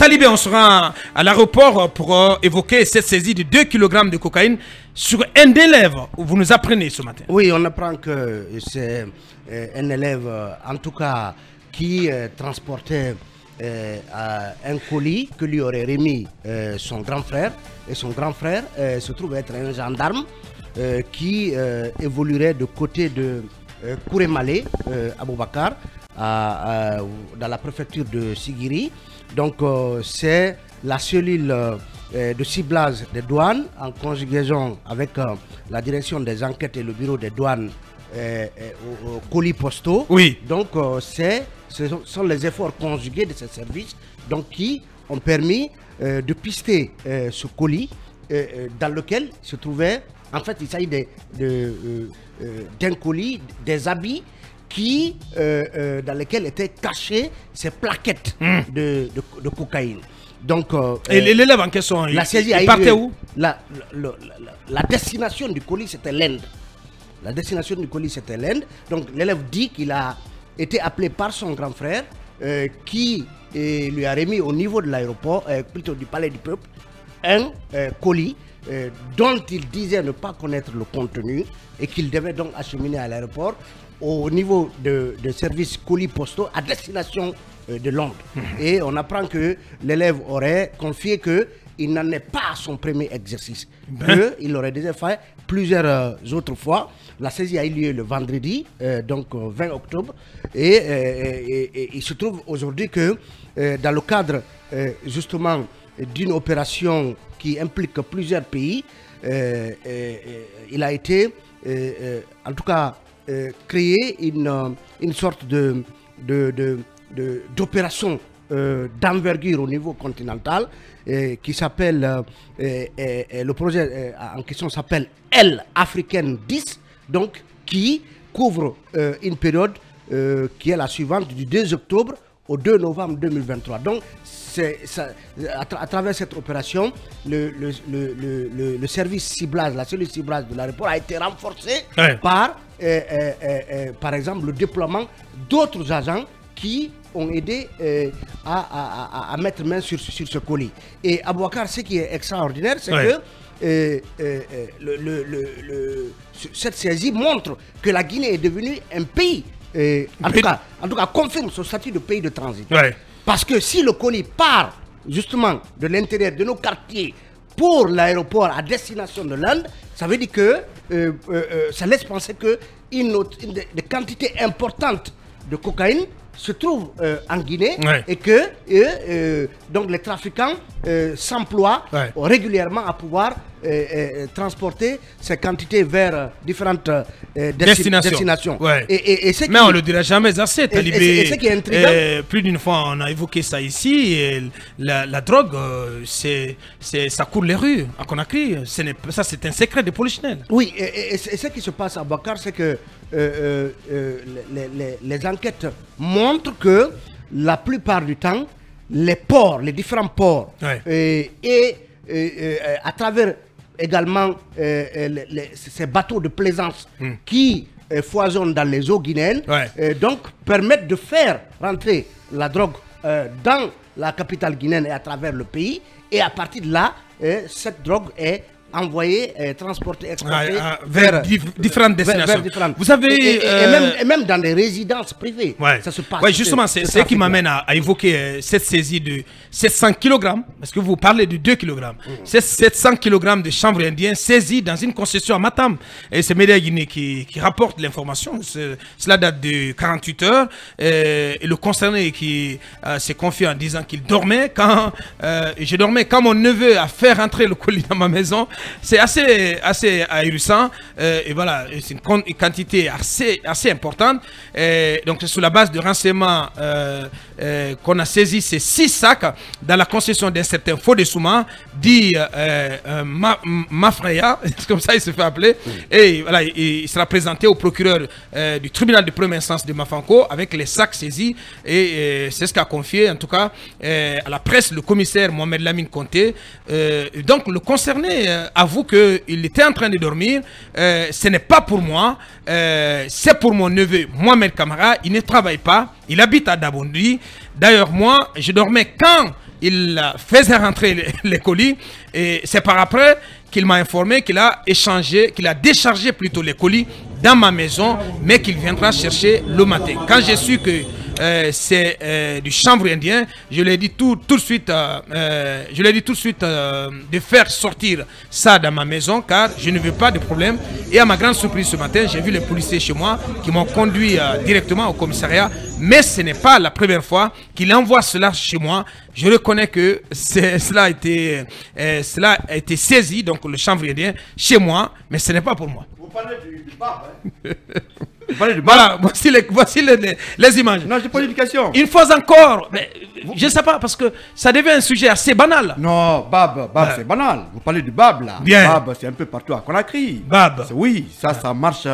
Talibé, on sera à l'aéroport pour évoquer cette saisie de 2 kg de cocaïne sur un élève. Vous nous apprenez ce matin. Oui, on apprend que c'est un élève, en tout cas, qui transportait un colis que lui aurait remis son grand frère. Et son grand frère se trouve être un gendarme qui évoluerait de côté de Kourémalé, Aboubakar, dans la préfecture de Sigiri. Donc c'est la cellule de ciblage des douanes en conjugaison avec la direction des enquêtes et le bureau des douanes aux colis postaux. Oui. Donc ce sont les efforts conjugués de ces services donc, qui ont permis de pister ce colis dans lequel se trouvait, en fait il s'agit d'un colis, des habits qui, dans lesquels étaient cachées ces plaquettes de cocaïne. Donc, et l'élève en question, la saisie il partait où? La destination du colis, c'était l'Inde. La destination du colis, c'était l'Inde. Donc, l'élève dit qu'il a été appelé par son grand frère qui lui a remis au niveau de l'aéroport, plutôt du palais du peuple, un colis dont il disait ne pas connaître le contenu et qu'il devait donc acheminer à l'aéroport au niveau de services colis postaux à destination de Londres. Et on apprend que l'élève aurait confié qu'il n'en est pas à son premier exercice, qu'il aurait déjà fait plusieurs autres fois. La saisie a eu lieu le vendredi, donc 20 octobre, et il se trouve aujourd'hui que dans le cadre justement d'une opération qui implique plusieurs pays, il a été en tout cas créé une sorte d'opération d'envergure au niveau continental qui s'appelle, le projet en question s'appelle L Africaine 10, donc qui couvre une période qui est la suivante du 2 octobre au 2 novembre 2023. Donc à travers cette opération, le service ciblage, la cellule ciblage de l'aéroport a été renforcée par exemple le déploiement d'autres agents qui ont aidé à mettre main sur ce colis. Et Aboubakar, ce qui est extraordinaire, c'est que cette saisie montre que la Guinée est devenue un pays, en tout cas confirme son statut de pays de transit. Parce que si le colis part justement de l'intérieur de nos quartiers pour l'aéroport à destination de l'Inde, ça veut dire que ça laisse penser que des quantités importantes de cocaïne se trouvent en Guinée et que donc les trafiquants s'emploient régulièrement à pouvoir transporter ces quantités vers différentes destinations. Mais on ne le dira jamais assez, Talibé. Et ce qui est intriguant, plus d'une fois on a évoqué ça ici, et la drogue, ça court les rues à Conakry. Ça c'est un secret de polichinelle. Oui, et ce qui se passe à Bakar, c'est que les enquêtes montrent que la plupart du temps, les ports, les différents ports, et à travers également ces bateaux de plaisance qui foisonnent dans les eaux guinéennes, donc permettent de faire rentrer la drogue dans la capitale guinéenne et à travers le pays. Et à partir de là, cette drogue est envoyée, transportée, exportée vers différentes destinations. Vous avez et même dans des résidences privées, ça se passe. Justement, c'est ce qui m'amène à évoquer cette saisie de 700 kg, parce que vous parlez de 2 kg. C'est 700 kg de chanvre indien saisis dans une concession à Matam. Et c'est Média Guinée qui rapporte l'information. Cela date de 48 heures. Et le concerné qui s'est confié en disant qu'il dormait je dormais quand mon neveu a fait rentrer le colis dans ma maison. C'est assez ahurissant, et voilà, c'est une quantité assez importante. Donc c'est sur la base de renseignements qu'on a saisi ces 6 sacs dans la concession d'un certain Fodé Souma, dit Mafreya, c'est comme ça il se fait appeler. Et voilà, il sera présenté au procureur du tribunal de première instance de Mafanko avec les sacs saisis, et c'est ce qu'a confié en tout cas à la presse le commissaire Mohamed Lamine Conté. Donc le concerné avoue qu'il était en train de dormir. Ce n'est pas pour moi, c'est pour mon neveu Mohamed Kamara. Il ne travaille pas, il habite à Dabondi. D'ailleurs, moi, je dormais quand il faisait rentrer les colis et c'est par après qu'il m'a informé qu'il a déchargé plutôt les colis dans ma maison, mais qu'il viendra chercher le matin. Quand j'ai su que c'est du chanvre indien, je lui ai dit tout de suite, de faire sortir ça dans ma maison, car je ne veux pas de problème. Et à ma grande surprise ce matin, j'ai vu les policiers chez moi qui m'ont conduit directement au commissariat. Mais ce n'est pas la première fois qu'il envoie cela chez moi. Je reconnais que cela a été saisi, donc le chanvre indien, chez moi, mais ce n'est pas pour moi. Vous parlez du barbe, hein? Vous parlez du Voilà, barbe. voici les images. Non, j'ai pas d'éducation. Une fois encore, mais, je ne sais pas, parce que ça devient un sujet assez banal. Non, Bab, c'est banal. Vous parlez du Bab là. Bien. Bab, c'est un peu partout à Conakry. Bab. Oui, ça marche.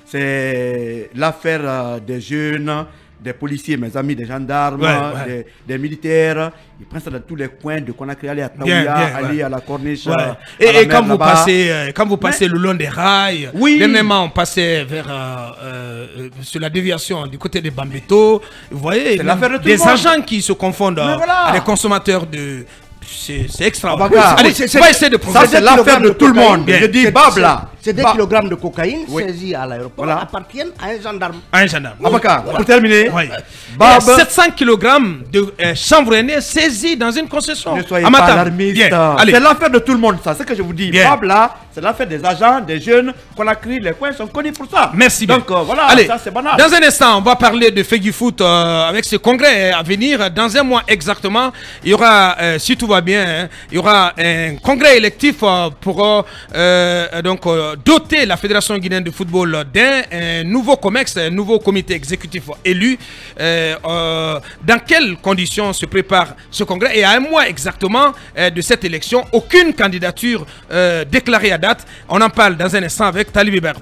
C'est l'affaire des jeunes, des policiers, mes amis, des gendarmes, des militaires. Ils prennent ça dans tous les coins de Conakry, aller à Taouya, aller à la Corniche. Et quand vous passez le long des rails, dernièrement on passait vers sur la déviation du côté de Bambeto, vous voyez, des agents qui se confondent à des consommateurs de... C'est extraordinaire. Allez, on va essayer de ça, c'est l'affaire de tout le monde. Je dis Bab là. Ces 2 kilogrammes de cocaïne saisis à l'aéroport appartiennent à un gendarme. Un gendarme. Abaka, pour terminer, Bab, 700 kg de chanvre indien saisis dans une concession. Ne soyez pas alarmistes. C'est l'affaire de tout le monde, ça. C'est ce que je vous dis. Bab là, c'est l'affaire des agents, des jeunes. Conakry, les coins sont connus pour ça. Merci bien. Donc voilà, allez, ça c'est banal. Dans un instant, on va parler de Fegui Foot avec ce congrès à venir. Dans un mois exactement, il y aura, si tout va bien, il y aura un congrès électif pour doter la Fédération guinéenne de football d'un nouveau COMEX, un nouveau comité exécutif élu. Dans quelles conditions se prépare ce congrès? Et à un mois exactement de cette élection, aucune candidature déclarée à date. On en parle dans un instant avec Talib Hébert.